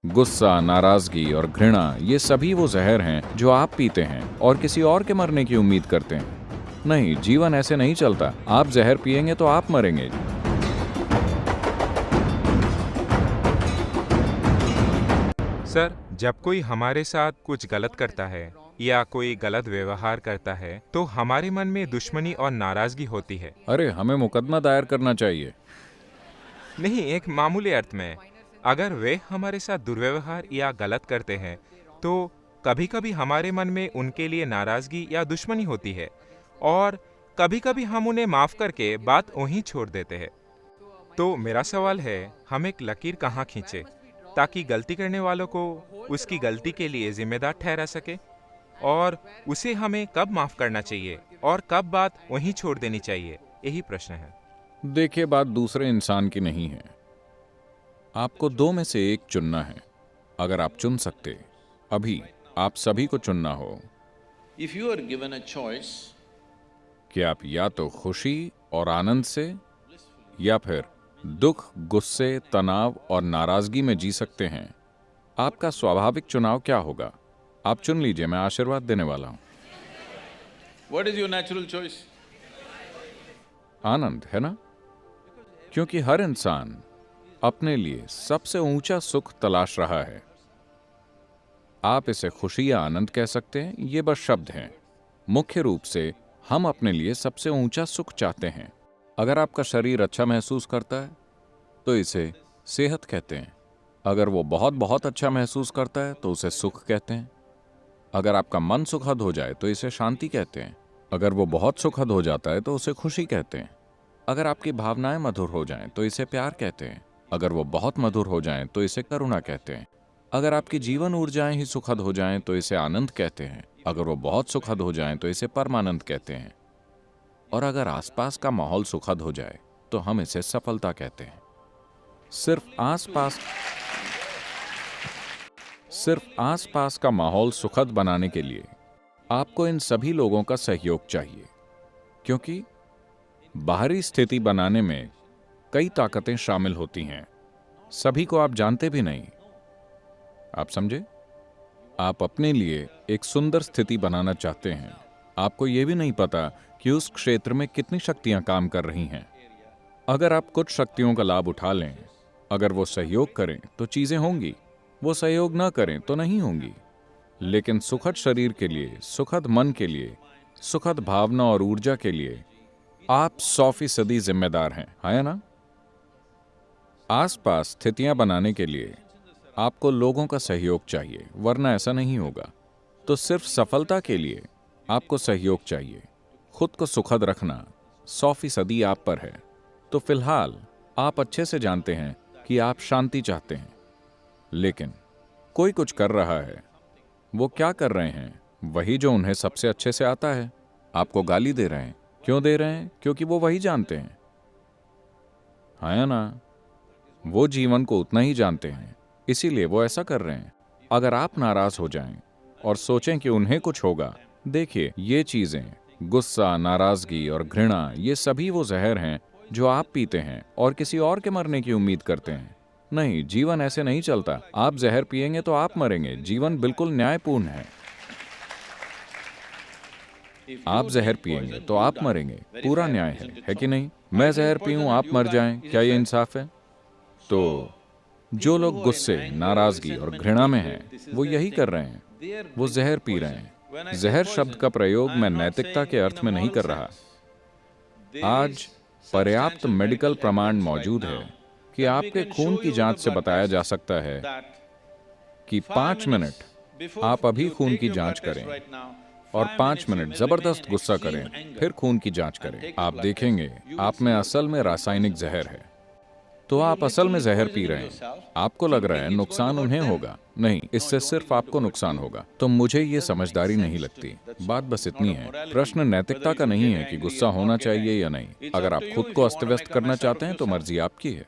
गुस्सा, नाराजगी और घृणा ये सभी वो जहर हैं जो आप पीते हैं और किसी और के मरने की उम्मीद करते हैं। नहीं, जीवन ऐसे नहीं चलता। आप जहर पिएंगे तो आप मरेंगे। सर, जब कोई हमारे साथ कुछ गलत करता है या कोई गलत व्यवहार करता है तो हमारे मन में दुश्मनी और नाराजगी होती है। अरे, हमें मुकदमा दायर करना चाहिए। नहीं, एक मामूली अर्थ में, अगर वे हमारे साथ दुर्व्यवहार या गलत करते हैं तो कभी कभी हमारे मन में उनके लिए नाराजगी या दुश्मनी होती है और कभी कभी हम उन्हें माफ करके बात वहीं छोड़ देते हैं। तो मेरा सवाल है, हम एक लकीर कहाँ खींचे ताकि गलती करने वालों को उसकी गलती के लिए जिम्मेदार ठहरा सके, और उसे हमें कब माफ करना चाहिए और कब बात वहीं छोड़ देनी चाहिए, यही प्रश्न है। देखिए, बात दूसरे इंसान की नहीं है। आपको दो में से एक चुनना है। अगर आप चुन सकते, अभी आप सभी को चुनना हो If you are given a choice, कि आप या तो खुशी और आनंद से या फिर दुख, गुस्से, तनाव और नाराजगी में जी सकते हैं, आपका स्वाभाविक चुनाव क्या होगा? आप चुन लीजिए, मैं आशीर्वाद देने वाला हूं। what is your natural choice? आनंद, है ना? क्योंकि हर इंसान अपने लिए सबसे ऊंचा सुख तलाश रहा है। आप इसे खुशी या आनंद कह सकते हैं, ये बस शब्द हैं। मुख्य रूप से हम अपने लिए सबसे ऊंचा सुख चाहते हैं। अगर आपका शरीर अच्छा महसूस करता है तो इसे सेहत कहते हैं। अगर वो बहुत बहुत अच्छा महसूस करता है तो उसे सुख कहते हैं। अगर आपका मन सुखद हो जाए तो इसे शांति कहते हैं। अगर वो बहुत सुखद हो जाता है तो उसे खुशी कहते हैं। अगर आपकी भावनाएं मधुर हो जाएं तो इसे प्यार कहते हैं। अगर वो बहुत मधुर हो जाएं तो इसे करुणा कहते हैं। अगर आपकी जीवन ऊर्जाएं ही सुखद हो जाएं तो इसे आनंद कहते हैं। अगर वो बहुत सुखद हो जाएं तो इसे परमानंद कहते हैं। और अगर आसपास का माहौल सुखद हो जाए तो हम इसे सफलता कहते हैं। सिर्फ आसपास का माहौल सुखद बनाने के लिए आपको इन सभी लोगों का सहयोग चाहिए, क्योंकि बाहरी स्थिति बनाने में कई ताकतें शामिल होती हैं। सभी को आप जानते भी नहीं। आप समझे? आप अपने लिए एक सुंदर स्थिति बनाना चाहते हैं। आपको यह भी नहीं पता कि उस क्षेत्र में कितनी शक्तियां काम कर रही हैं। अगर आप कुछ शक्तियों का लाभ उठा लें, अगर वो सहयोग करें तो चीजें होंगी, वो सहयोग ना करें तो नहीं होंगी। लेकिन सुखद शरीर के लिए, सुखद मन के लिए, सुखद भावना और ऊर्जा के लिए आप 100% जिम्मेदार हैं, है ना? आसपास स्थितियां बनाने के लिए आपको लोगों का सहयोग चाहिए, वरना ऐसा नहीं होगा। तो सिर्फ सफलता के लिए आपको सहयोग चाहिए। खुद को सुखद रखना 100% आप पर है। तो फिलहाल आप अच्छे से जानते हैं कि आप शांति चाहते हैं, लेकिन कोई कुछ कर रहा है। वो क्या कर रहे हैं? वही जो उन्हें सबसे अच्छे से आता है। आपको गाली दे रहे हैं। क्यों दे रहे हैं? क्योंकि वो वही जानते हैं, है ना? वो जीवन को उतना ही जानते हैं, इसीलिए वो ऐसा कर रहे हैं। अगर आप नाराज हो जाएं और सोचें कि उन्हें कुछ होगा, देखिए, ये चीजें, गुस्सा, नाराजगी और घृणा, ये सभी वो जहर हैं जो आप पीते हैं और किसी और के मरने की उम्मीद करते हैं। नहीं, जीवन ऐसे नहीं चलता। आप जहर पिएंगे तो आप मरेंगे। जीवन बिल्कुल न्यायपूर्ण है। आप जहर पिएंगे तो आप मरेंगे, पूरा न्याय है कि नहीं? मैं जहर पीऊं, आप मर जाएं, क्या ये इंसाफ है? तो जो लोग गुस्से, नाराजगी और घृणा में हैं, वो यही कर रहे हैं। वो जहर पी रहे हैं। जहर शब्द का प्रयोग मैं नैतिकता के अर्थ में नहीं कर रहा। आज पर्याप्त मेडिकल प्रमाण मौजूद है कि आपके खून की जांच से बताया जा सकता है कि 5 मिनट आप अभी खून की जांच करें और 5 मिनट जबरदस्त गुस्सा करें, फिर खून की जांच करें। आप देखेंगे आप में असल में रासायनिक जहर है। तो आप असल में जहर पी रहे हैं। आपको लग रहा है नुकसान उन्हें होगा। नहीं, इससे सिर्फ आपको नुकसान होगा। तो मुझे ये समझदारी नहीं लगती। बात बस इतनी है। प्रश्न नैतिकता का नहीं है कि गुस्सा होना चाहिए या नहीं। अगर आप खुद को अस्त व्यस्त करना चाहते हैं तो मर्जी आपकी है।